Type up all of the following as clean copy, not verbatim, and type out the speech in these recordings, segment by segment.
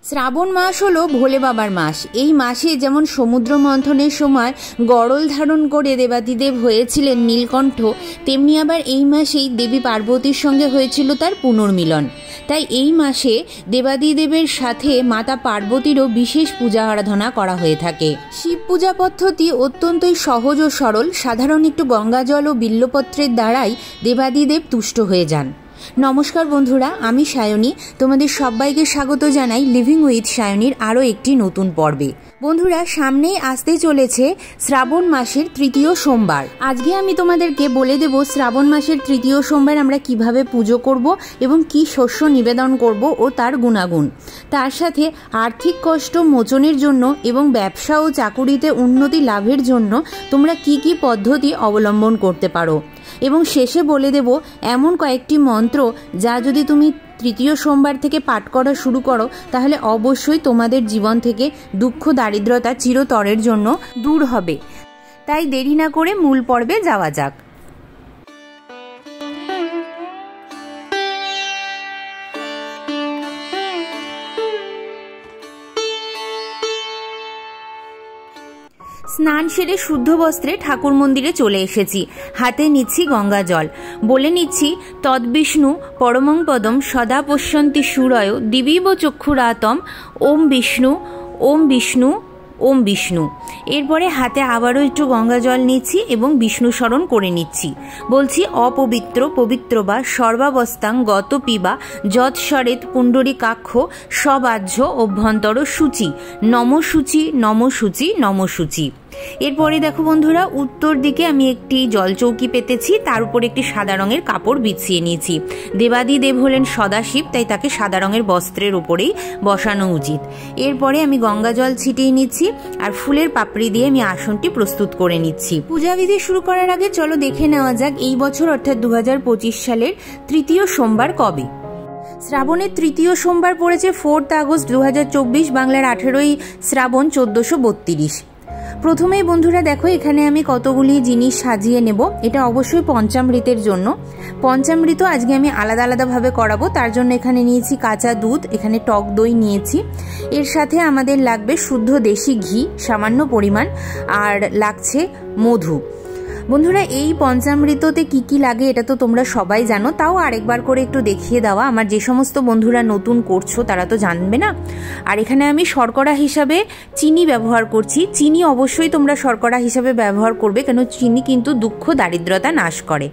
শ্রাবণ মাস হলো ভোলে বাবার মাস। এই মাসে যেমন সমুদ্র মন্থনের সময় গরল ধারণ করে দেবাদিদেব হয়েছিলেন নীলকণ্ঠ, তেমনি আবার এই মাসেই দেবী পার্বতীর সঙ্গে হয়েছিল তার পুনর্মিলন। তাই এই মাসে দেবাদিদেবের সাথে মাতা পার্বতীরও বিশেষ পূজা আরাধনা করা হয়ে থাকে। শিব পূজা পদ্ধতি অত্যন্তই সহজ ও সরল। সাধারণ একটু গঙ্গাজল ও বিল্লপত্রের দ্বারাই দেবাদিদেব তুষ্ট হয়ে যান। নমস্কার বন্ধুরা, আমি সায়নী। তোমাদের সবাইকে স্বাগত জানাই লিভিং উইথ সায়নীর আরও একটি নতুন পর্বে। বন্ধুরা, সামনেই আসতে চলেছে শ্রাবণ মাসের তৃতীয় সোমবার। আজকে আমি তোমাদেরকে বলে দেব শ্রাবণ মাসের তৃতীয় সোমবার আমরা কিভাবে পুজো করব এবং কি শস্য নিবেদন করব ও তার গুণাগুণ। তার সাথে আর্থিক কষ্ট মোচনের জন্য এবং ব্যবসা ও চাকুরিতে উন্নতি লাভের জন্য তোমরা কি কি পদ্ধতি অবলম্বন করতে পারো। এবং শেষে বলে দেব এমন কয়েকটি মন্ত্র যা যদি তুমি তৃতীয় সোমবার থেকে পাঠ করা শুরু করো তাহলে অবশ্যই তোমাদের জীবন থেকে দুঃখ দারিদ্রতা চিরতরের জন্য দূর হবে। তাই দেরি না করে মূল পর্বে যাওয়া যাক। স্নান সেরে শুদ্ধ বস্ত্রে ঠাকুর মন্দিরে চলে এসেছি। হাতে নিচ্ছি গঙ্গা জল। বলে নিচ্ছি তদ্বিষ্ণু পরমং পদম সদা পশ্যন্তি সুরয় দিবীব চক্ষুরাতম ওম বিষ্ণু ওম বিষ্ণু ওম বিষ্ণু। এরপরে হাতে আবারও একটু গঙ্গা জল নিচ্ছি এবং বিষ্ণু স্মরণ করে নিচ্ছি। বলছি অপবিত্র পবিত্র বা সর্বাবস্থাং গত পিবা যৎস্বরেত পুণ্ডরীকাক্ষ সবাহ্য অভ্যন্তর সূচি নম সূচি নম সূচি নম সূচি। এরপরে দেখো বন্ধুরা, উত্তর দিকে আমি একটি জলচৌকি পেতেছি, তার উপর একটি সাদা রঙের কাপড় বিছিয়ে নিয়েছি। দেবাদিদেব হলেন সদাশিব, তাই তাকে সাদা রঙের বস্ত্রের উপরেই বসানো উচিত। এরপরে আমি গঙ্গা জল ছিটিয়ে নিচ্ছি আর ফুলের পাপড়ি দিয়ে আমি আসনটি প্রস্তুত করে নিচ্ছি। পূজাবিধি শুরু করার আগে চলো দেখে নেওয়া যাক এই বছর অর্থাৎ 2025 সালের তৃতীয় সোমবার কবে। শ্রাবণের তৃতীয় সোমবার পড়েছে 4 আগস্ট 2024, বাংলার 18ই শ্রাবণ 1432। প্রথমেই বন্ধুরা দেখো এখানে আমি কতগুলি জিনিস সাজিয়ে নেব। এটা অবশ্যই পঞ্চামৃতের জন্য। পঞ্চামৃত আজকে আমি আলাদা আলাদাভাবে করাবো, তার জন্য এখানে নিয়েছি কাঁচা দুধ, এখানে টক দই নিয়েছি। এর সাথে আমাদের লাগবে শুদ্ধ দেশি ঘি সামান্য পরিমাণ, আর লাগছে মধু। বন্ধুরা, এই পঞ্চামৃততে কি কি লাগে এটা তো তোমরা সবাই জানো, তাও আরেকবার করে একটু দেখিয়ে দেওয়া। আমার যে সমস্ত বন্ধুরা নতুন করছো তারা তো জানবে না। আর এখানে আমি শর্করা হিসাবে চিনি ব্যবহার করছি। চিনি অবশ্যই তোমরা শর্করা হিসাবে ব্যবহার করবে, কেন চিনি কিন্তু দুঃখ দারিদ্রতা নাশ করে।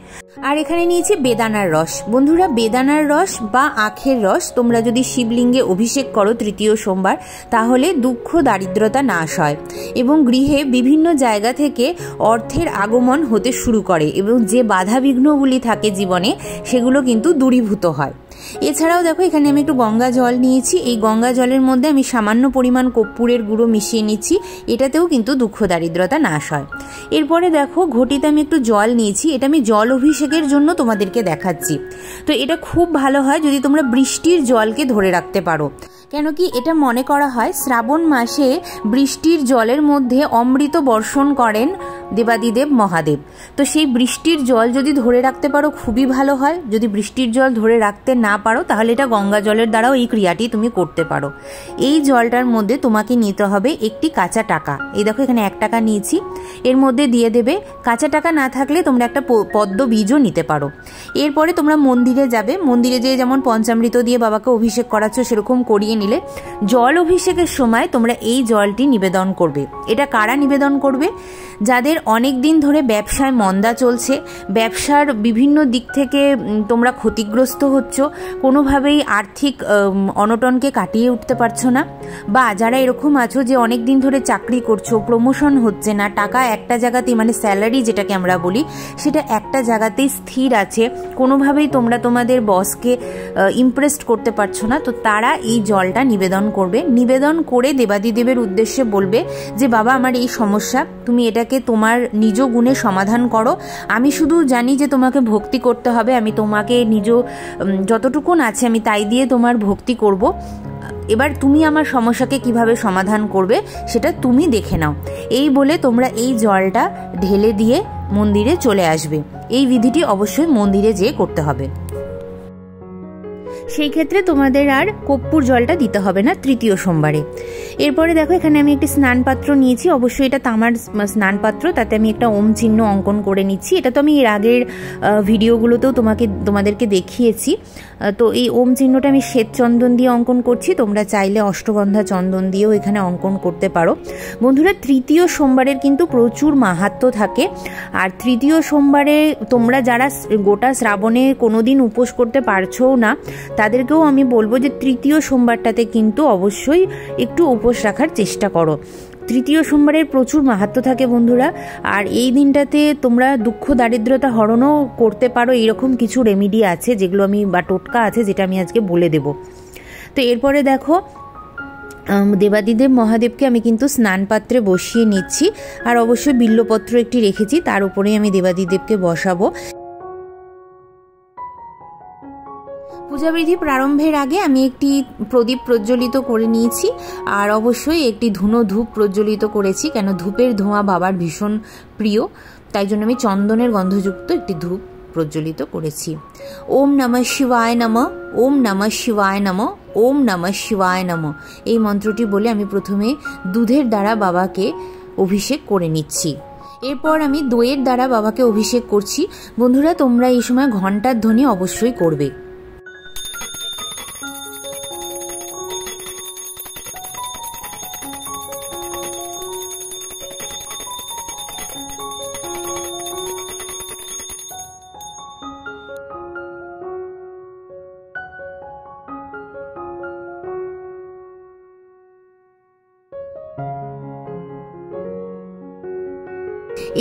আর এখানে নিয়েছি বেদানার রস। বন্ধুরা, বেদানার রস বা আখের রস তোমরা যদি শিবলিঙ্গে অভিষেক করো তৃতীয় সোমবার তাহলে দুঃখ দারিদ্রতা নাশ হয় এবং গৃহে বিভিন্ন জায়গা থেকে অর্থের আগমন হতে শুরু করে এবং যে বাধা বিঘ্নগুলি থাকে জীবনে সেগুলো কিন্তু দূরীভূত হয়। এছাড়াও দেখো এখানে আমি একটু গঙ্গা জল নিয়েছি। এই গঙ্গা জলের মধ্যে আমি সামান্য পরিমাণ কর্পূরের গুঁড়ো মিশিয়ে নিচ্ছি, এটাতেও কিন্তু দুঃখ দারিদ্রতা নাশ হয়। এরপরে দেখো ঘটিতে আমি একটু জল নিয়েছি, এটা আমি জল অভিষেকের জন্য তোমাদেরকে দেখাচ্ছি। তো এটা খুব ভালো হয় যদি তোমরা বৃষ্টির জলকে ধরে রাখতে পারো, কেন কি এটা মনে করা হয় শ্রাবণ মাসে বৃষ্টির জলের মধ্যে অমৃত বর্ষণ করেন দেবাদিদেব মহাদেব। তো সেই বৃষ্টির জল যদি ধরে রাখতে পারো খুবই ভালো হয়। যদি বৃষ্টির জল ধরে রাখতে না পারো তাহলে এটা গঙ্গা জলের দ্বারাও এই ক্রিয়াটি তুমি করতে পারো। এই জলটার মধ্যে তোমাকে নিতে হবে একটি কাঁচা টাকা। এই দেখো এখানে 1 টাকা নিয়েছি, এর মধ্যে দিয়ে দেবে। কাঁচা টাকা না থাকলে তোমরা একটা পদ্ম বীজও নিতে পারো। এরপরে তোমরা মন্দিরে যাবে, মন্দিরে যেয়ে যেমন পঞ্চামৃত দিয়ে বাবাকে অভিষেক করাচ্ছ সেরকম করিয়ে নিলে জল অভিষেকের সময় তোমরা এই জলটি নিবেদন করবে। এটা কারা নিবেদন করবে? যাদের অনেক দিন ধরে ব্যবসায় মন্দা চলছে, ব্যবসার বিভিন্ন দিক থেকে তোমরা ক্ষতিগ্রস্ত হচ্ছ, কোনোভাবেই আর্থিক অনটনকে কাটিয়ে উঠতে পারছো না, বা যারা এরকম আছো যে অনেক দিন ধরে চাকরি করছো, প্রমোশন হচ্ছে না, টাকা একটা জায়গাতেই মানে স্যালারি যেটাকে আমরা বলি সেটা একটা জায়গাতেই স্থির আছে, কোনোভাবেই তোমরা তোমাদের বসকে ইমপ্রেসড করতে পারছো না, তো তারা এই জলটা নিবেদন করবে। নিবেদন করে দেবাদিদেবের উদ্দেশ্যে বলবে যে বাবা আমার এই সমস্যা, তুমি এটাকে তোমার নিজ গুণে সমাধান করো। আমি শুধু জানি যে তোমাকে ভক্তি করতে হবে, আমি তোমাকে নিজ যতটুকুন আছে আমি তাই দিয়ে তোমার ভক্তি করব। এবার তুমি আমার সমস্যাকে কিভাবে সমাধান করবে সেটা তুমি দেখে নাও। এই বলে তোমরা এই জলটা ঢেলে দিয়ে মন্দিরে চলে আসবে। এই বিধিটি অবশ্যই মন্দিরে যেয়ে করতে হবে। সেই ক্ষেত্রে তোমাদের আর কর্পূর জলটা দিতে হবে না তৃতীয় সোমবারে। এরপরে দেখো এখানে আমি একটি স্নান পাত্র নিয়েছি, অবশ্যই এটা তামার স্নান পাত্র, তাতে আমি একটা ওম চিহ্ন অঙ্কন করে নিচ্ছি। এটা তো আমি এর আগের ভিডিওগুলোতেও তোমাদেরকে দেখিয়েছি। তো এই ওম চিহ্নটা আমি শ্বেত চন্দন দিয়ে অঙ্কন করছি, তোমরা চাইলে অষ্টগন্ধা চন্দন দিয়েও এখানে অঙ্কন করতে পারো। বন্ধুরা, তৃতীয় সোমবারের কিন্তু প্রচুর মাহাত্ম্য থাকে। আর তৃতীয় সোমবারে তোমরা যারা গোটা শ্রাবণে কোনোদিন উপোস করতে পারছো না, তাদেরকেও আমি বলবো যে তৃতীয় সোমবারটাতে কিন্তু অবশ্যই একটু উপোস রাখার চেষ্টা করো। তৃতীয় সোমবারের প্রচুর মাহাত্ম্য থাকে বন্ধুরা। আর এই দিনটাতে তোমরা দুঃখ দারিদ্রতা হরণও করতে পারো, এইরকম কিছু রেমিডি আছে যেগুলো আমি বা টোটকা আছে যেটা আমি আজকে বলে দেব। তো এরপরে দেখো দেবাদিদেব মহাদেবকে আমি কিন্তু স্নান পাত্রে বসিয়ে নিচ্ছি। আর অবশ্যই বিল্লপত্র একটি রেখেছি, তার উপরেই আমি দেবাদিদেবকে বসাবো। পূজাবিধি প্রারম্ভের আগে আমি একটি প্রদীপ প্রজ্বলিত করে নিয়েছি, আর অবশ্যই একটি ধুনো ধূপ প্রজ্বলিত করেছি, কেন ধূপের ধোঁয়া বাবার ভীষণ প্রিয়, তাই জন্য আমি চন্দনের গন্ধযুক্ত একটি ধূপ প্রজ্বলিত করেছি। ওম নমঃ শিবায় নমঃ, ওম নমঃ শিবায় নমঃ, ওম নমঃ শিবায় নমঃ এই মন্ত্রটি বলে আমি প্রথমে দুধের দ্বারা বাবাকে অভিষেক করে নিচ্ছি। এরপর আমি দইয়ের দ্বারা বাবাকে অভিষেক করছি। বন্ধুরা, তোমরা এই সময় ঘণ্টার ধ্বনি অবশ্যই করবে।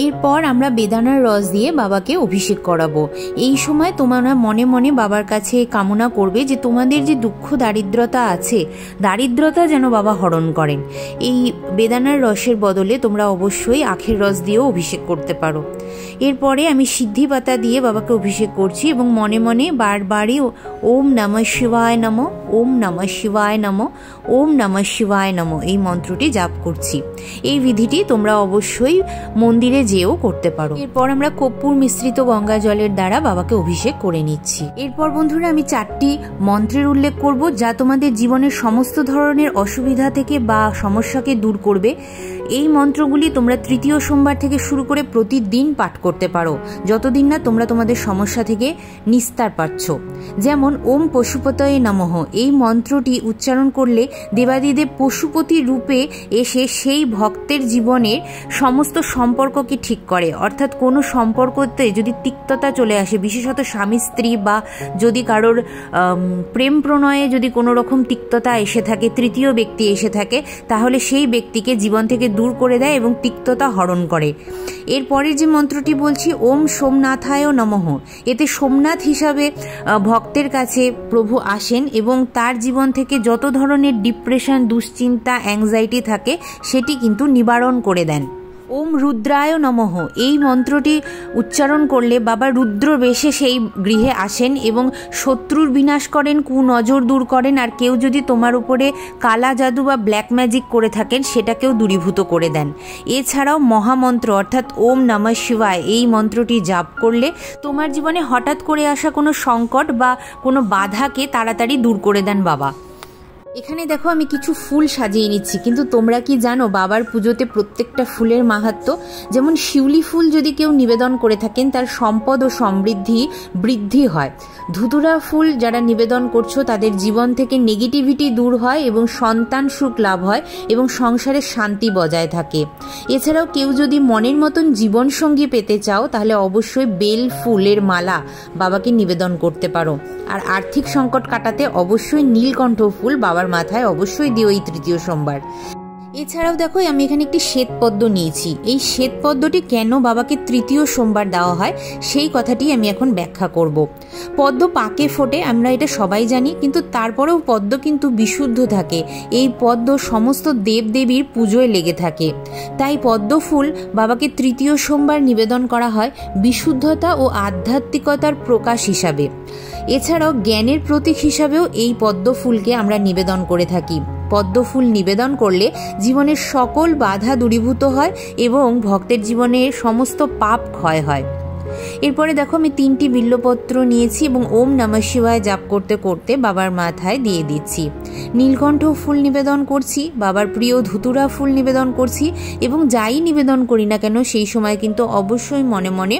এরপর আমরা বেদানার রস দিয়ে বাবাকে অভিষেক করাবো। এই সময় তোমরা মনে মনে বাবার কাছে কামনা করবে যে তোমাদের যে দুঃখ দারিদ্রতা আছে, দারিদ্রতা যেন বাবা হরণ করেন। এই বেদানার রসের বদলে তোমরা অবশ্যই আখের রস দিয়েও অভিষেক করতে পারো। এরপরে আমি সিদ্ধি পাতা দিয়ে বাবাকে অভিষেক করছি এবং মনে মনে বারবারই ওম নমঃ শিবায় নমঃ, ওম নমঃ শিবায় নমঃ, ওম নমঃ শিবায় নমঃ এই মন্ত্রটি জাপ করছি। এই বিধিটি তোমরা অবশ্যই মন্দিরে যেও করতে পারো। এরপর আমরা কর্পূর মিশ্রিত গঙ্গা জলের দ্বারা বাবাকে অভিষেক করে নিচ্ছি। এরপর বন্ধুরা আমি 4টি মন্ত্রের উল্লেখ করব, যা তোমাদের জীবনের সমস্ত ধরনের অসুবিধা থেকে বা সমস্যাকে দূর করবে। এই মন্ত্রগুলি তোমরা তৃতীয় সোমবার থেকে শুরু করে প্রতিদিন পাঠ করতে পারো, যতদিন না তোমরা তোমাদের সমস্যা থেকে নিস্তার পাচ্ছ। যেমন ওম পশুপতয়ে নমঃ এই মন্ত্রটি উচ্চারণ করলে দেবাদিদেব পশুপতি রূপে এসে সেই ভক্তের জীবনের সমস্ত সম্পর্ককে ঠিক করে। অর্থাৎ কোনো সম্পর্কতে যদি তিক্ততা চলে আসে, বিশেষত স্বামী স্ত্রী বা যদি কারোর প্রেম প্রণয়ে যদি কোনো রকম তিক্ততা এসে থাকে, তৃতীয় ব্যক্তি এসে থাকে, তাহলে সেই ব্যক্তিকে জীবন থেকে দূর করে দেয় এবং তিক্ততা হরণ করে। এরপরের যে মন্ত্রটি বলছি ওম সোমনাথায় নমঃ, এতে সোমনাথ হিসাবে ভক্তের কাছে প্রভু আসেন এবং তার জীবন থেকে যত ধরনের ডিপ্রেশন, দুশ্চিন্তা, অ্যাংজাইটি থাকে সেটি কিন্তু নিবারণ করে দেন। ওম রুদ্রায় নমঃ এই মন্ত্রটি উচ্চারণ করলে বাবা রুদ্র বেশে সেই গৃহে আসেন এবং শত্রুর বিনাশ করেন, কুনজর দূর করেন, আর কেউ যদি তোমার উপরে কালা জাদু বা ব্ল্যাক ম্যাজিক করে থাকেন সেটাকেও দূরীভূত করে দেন। এছাড়াও মহামন্ত্র অর্থাৎ ওম নমঃ শিবায় এই মন্ত্রটি জাপ করলে তোমার জীবনে হঠাৎ করে আসা কোনো সংকট বা কোনো বাধাকে তাড়াতাড়ি দূর করে দেন বাবা। এখানে দেখো আমি কিছু ফুল সাজিয়ে নিচ্ছি, কিন্তু তোমরা কি জানো বাবার পুজোতে প্রত্যেকটা ফুলের মাহাত্ম্য? যেমন শিউলি ফুল যদি কেউ নিবেদন করে থাকেন তার সম্পদ ও সমৃদ্ধি বৃদ্ধি হয়। ধুতুরা ফুল যারা নিবেদন করছো তাদের জীবন থেকে নেগেটিভিটি দূর হয় এবং সন্তান সুখ লাভ হয় এবং সংসারে শান্তি বজায় থাকে। এছাড়াও কেউ যদি মনের মতন জীবনসঙ্গী পেতে চাও তাহলে অবশ্যই বেল ফুলের মালা বাবাকে নিবেদন করতে পারো। আর আর্থিক সংকট কাটাতে অবশ্যই নীলকণ্ঠ ফুল বাবার মাথায় অবশ্যই দিও এই তৃতীয় সোমবার। এছাড়াও দেখো আমি এখানে একটি শ্বেতপদ্ম নিয়েছি। এই শ্বেতপদ্মটি কেন বাবাকে তৃতীয় সোমবার দেওয়া হয় সেই কথাটি আমি এখন ব্যাখ্যা করব। পদ্ম পাকে ফোটে, আমরা এটা সবাই জানি, কিন্তু তারপরেও পদ্ম কিন্তু বিশুদ্ধ থাকে। এই পদ্ম সমস্ত দেবদেবীর পুজোয় লেগে থাকে, তাই পদ্ম ফুল বাবাকে তৃতীয় সোমবার নিবেদন করা হয় বিশুদ্ধতা ও আধ্যাত্মিকতার প্রকাশ হিসাবে। এছাড়াও জ্ঞানের প্রতীক হিসাবেও এই পদ্ম ফুলকে আমরা নিবেদন করে থাকি। পদ্ম ফুল নিবেদন করলে জীবনের সকল বাধা দূরীভূত হয় এবং ভক্তের জীবনে সমস্ত পাপ ক্ষয় হয়। এরপরে দেখো আমি 3টি বিল্লপত্র নিয়েছি এবং ওম নমঃ শিবায় জাপ করতে করতে বাবার মাথায় দিয়ে দিচ্ছি। নীলকণ্ঠ ফুল নিবেদন করছি, বাবার প্রিয় ধুতুরা ফুল নিবেদন করছি এবং যাই নিবেদন করি না কেন সেই সময় কিন্তু অবশ্যই মনে মনে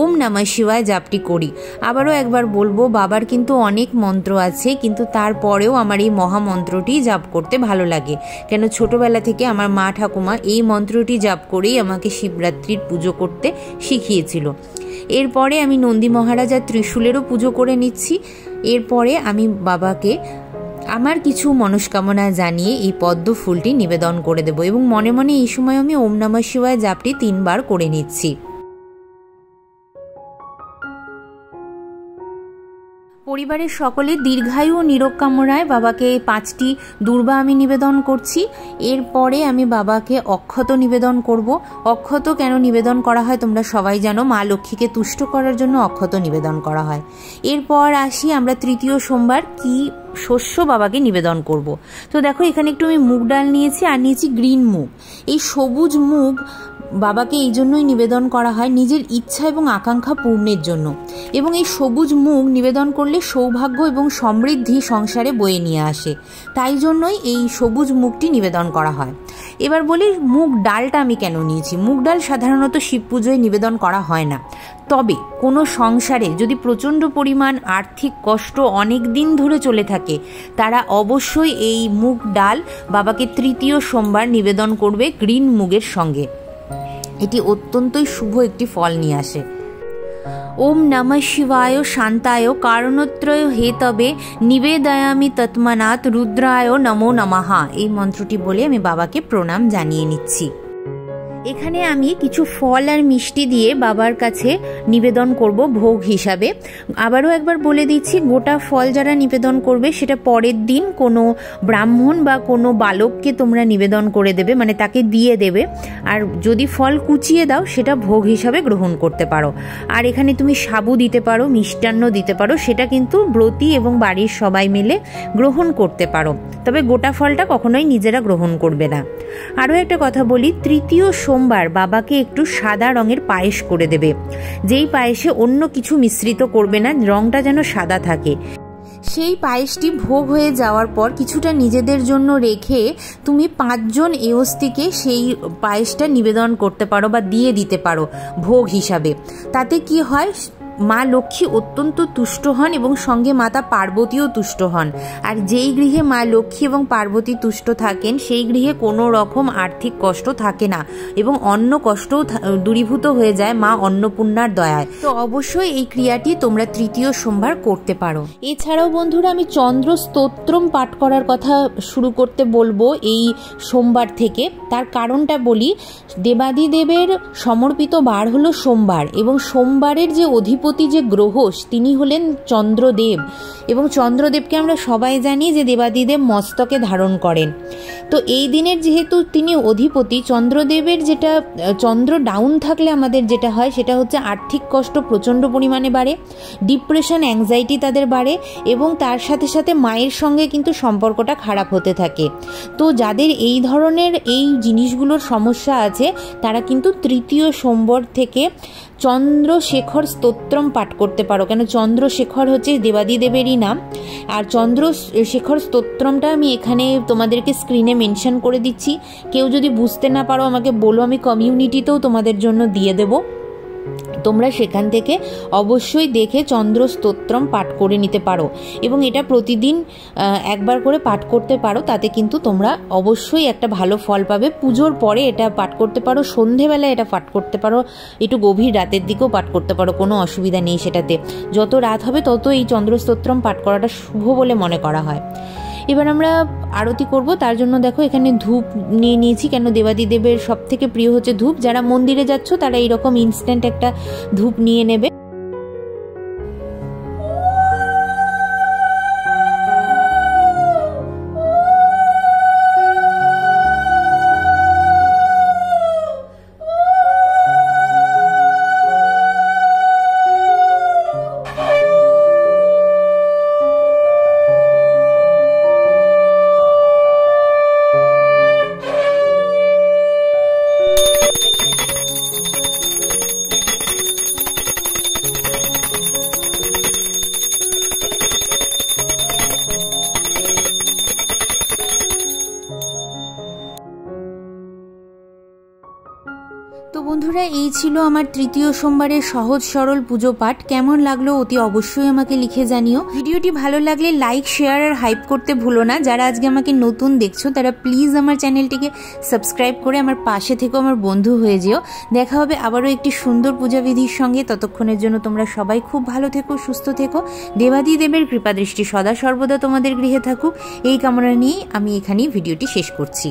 ওম নমঃ শিবায় জাপটি করি। আবারও একবার বলবো, বাবার কিন্তু অনেক মন্ত্র আছে, কিন্তু তারপরেও আমার এই মহামন্ত্রটি জাপ করতে ভালো লাগে। কেন ছোটবেলা থেকে আমার মা ঠাকুমা এই মন্ত্রটি জাপ করেই আমাকে শিবরাত্রির পুজো করতে শিখিয়েছিল। এরপরে আমি নন্দী মহারাজ আর ত্রিশূলেরও পুজো করে নিচ্ছি। এরপরে আমি বাবাকে আমার কিছু মনস্কামনা জানিয়ে এই পদ্ম ফুলটি নিবেদন করে দেব এবং মনে মনে এই সময় আমি ওম নমঃ শিবায় জাপটি 3 বার করে নিচ্ছি। পরিবারের সকলের দীর্ঘায়ু ও নিরোগ কামনায় বাবাকে 5টি দূর্বা আমি নিবেদন করছি। এরপরে আমি বাবাকে অক্ষত নিবেদন করব। অক্ষত কেন নিবেদন করা হয় তোমরা সবাই জানো, মা লক্ষ্মীকে তুষ্ট করার জন্য অক্ষত নিবেদন করা হয়। এরপর আসি আমরা তৃতীয় সোমবার কি শস্য বাবাকে নিবেদন করব। তো দেখো এখানে একটু আমি মুগ ডাল নিয়েছি আর নিয়েছি গ্রিন মুগ। এই সবুজ মুগ বাবাকে এই জন্যই নিবেদন করা হয় নিজের ইচ্ছা এবং আকাঙ্ক্ষা পূর্ণের জন্য, এবং এই সবুজ মুগ নিবেদন করলে সৌভাগ্য এবং সমৃদ্ধি সংসারে বয়ে নিয়ে আসে, তাই জন্যই এই সবুজ মুগটি নিবেদন করা হয়। এবার বলি মুগ ডালটা আমি কেন নিয়েছি। মুগ ডাল সাধারণত শিব পুজোয় নিবেদন করা হয় না, তবে কোনো সংসারে যদি প্রচণ্ড পরিমাণ আর্থিক কষ্ট অনেক দিন ধরে চলে থাকে তারা অবশ্যই এই মুগ ডাল বাবাকে তৃতীয় সোমবার নিবেদন করবে গ্রিন মুগের সঙ্গে। এটি অত্যন্তই শুভ একটি ফল নিয়ে আসে। ওম নমঃ শিবায় শান্তায় কারণত্রয় হেতবে নিবেদয়ামি তৎমনাৎ রুদ্রায় নমো নমঃ, এই মন্ত্রটি বলে আমি বাবাকে প্রণাম জানিয়ে নিচ্ছি। এখানে আমি কিছু ফল আর মিষ্টি দিয়ে বাবার কাছে নিবেদন করব ভোগ হিসাবে। আবারও একবার বলে দিচ্ছি, গোটা ফল যারা নিবেদন করবে সেটা পরের দিন কোনো ব্রাহ্মণ বা কোনো বালককে তোমরা নিবেদন করে দেবে, মানে তাকে দিয়ে দেবে। আর যদি ফল কুচিয়ে দাও সেটা ভোগ হিসাবে গ্রহণ করতে পারো। আর এখানে তুমি সাবু দিতে পারো, মিষ্টান্ন দিতে পারো, সেটা কিন্তু ব্রতী এবং বাড়ির সবাই মিলে গ্রহণ করতে পারো, তবে গোটা ফলটা কখনোই নিজেরা গ্রহণ করবে না। আরও একটা কথা বলি, তৃতীয় সোমবার বাবাকে একটু সাদা রঙের পায়েস করে দেবে, যেই পায়েসে অন্য কিছু মিশ্রিত করবে না, রঙটা যেন সাদা থাকে। সেই পায়েসটি ভোগ হয়ে যাওয়ার পর কিছুটা নিজেদের জন্য রেখে তুমি 5 জন এয়স্তিকে সেই পায়েসটা নিবেদন করতে পারো বা দিয়ে দিতে পারো ভোগ হিসাবে। তাতে কি হয়, মা লক্ষ্মী অত্যন্ত তুষ্ট হন এবং সঙ্গে মাতা পার্বতীও তুষ্ট হন। আর যেই গৃহে মা লক্ষ্মী এবং পার্বতী তুষ্ট থাকেন সেই গৃহে কোনো রকম আর্থিক কষ্ট থাকে না এবং অন্ন কষ্টও দূরীভূত হয়ে যায় মা অন্নপূর্ণার দয়ায়। তো অবশ্যই এই ক্রিয়াটি তোমরা তৃতীয় সোমবার করতে পারো। এছাড়াও বন্ধুরা আমি চন্দ্র স্তোত্রম পাঠ করার কথা শুরু করতে বলবো এই সোমবার থেকে। তার কারণটা বলি, দেবাদিদেবের সমর্পিত বার হলো সোমবার এবং সোমবারের যে অধিপতি যে গ্রহ তিনি হলেন চন্দ্রদেব, এবং চন্দ্রদেবকে আমরা সবাই জানি যে দেবাদিদেব মস্তকে ধারণ করেন। তো এই দিনের যেহেতু তিনি অধিপতি, চন্দ্রদেবের যেটা চন্দ্র ডাউন থাকলে আমাদের যেটা হয় সেটা হচ্ছে আর্থিক কষ্ট প্রচণ্ড পরিমাণে বাড়ে, ডিপ্রেশন অ্যাংজাইটি তাদের বাড়ে এবং তার সাথে সাথে মায়ের সঙ্গে কিন্তু সম্পর্কটা খারাপ হতে থাকে। তো যাদের এই ধরনের এই জিনিসগুলোর সমস্যা আছে তারা কিন্তু তৃতীয় সোমবার থেকে চন্দ্রশেখর স্তোত্রম পাঠ করতে পারো। কেন চন্দ্রশেখর হচ্ছে দেবাদিদেবেরই নাম, আর চন্দ্রশেখর স্তোত্রমটা আমি এখানে তোমাদেরকে স্ক্রিনে মেনশন করে দিচ্ছি। কেউ যদি বুঝতে না পারো আমাকে বলো, আমি কমিউনিটিতেও তোমাদের জন্য দিয়ে দেবো। তোমরা সেখান থেকে অবশ্যই দেখে চন্দ্র স্তোত্রম পাঠ করে নিতে পারো এবং এটা প্রতিদিন একবার করে পাঠ করতে পারো। তাতে কিন্তু তোমরা অবশ্যই একটা ভালো ফল পাবে। পুজোর পরে এটা পাঠ করতে পারো, সন্ধেবেলায় এটা পাঠ করতে পারো, একটু গভীর রাতের দিকেও পাঠ করতে পারো, কোনো অসুবিধা নেই সেটাতে। যত রাত হবে তত এই চন্দ্র স্তোত্রম পাঠ করাটা শুভ বলে মনে করা হয়। এবার আমরা আরতি করব, তার জন্য দেখো এখানে ধূপ নিয়ে নিয়েছি। কেন দেবাদিদেবের সব থেকে প্রিয় হচ্ছে ধূপ। যারা মন্দিরে যাচ্ছ তারা এইরকম ইনস্ট্যান্ট একটা ধূপ নিয়ে নেবে। বন্ধুরা, এই ছিল আমার তৃতীয় সোমবারের সহজ সরল পুজো পাঠ। কেমন লাগলো অতি অবশ্যই আমাকে লিখে জানিও। ভিডিওটি ভালো লাগলে লাইক, শেয়ার আর হাইপ করতে ভুলো না। যারা আজকে আমাকে নতুন দেখছো তারা প্লিজ আমার চ্যানেলটিকে সাবস্ক্রাইব করে আমার পাশে থেকো, আমার বন্ধু হয়ে যেও। দেখা হবে আবারও একটি সুন্দর পূজাবিধির সঙ্গে। ততক্ষণের জন্য তোমরা সবাই খুব ভালো থেকো, সুস্থ থেকো। দেবাদিদেবের কৃপাদৃষ্টি সদা সর্বদা তোমাদের গৃহে থাকুক, এই কামনা নিয়েই আমি এখানেই ভিডিওটি শেষ করছি।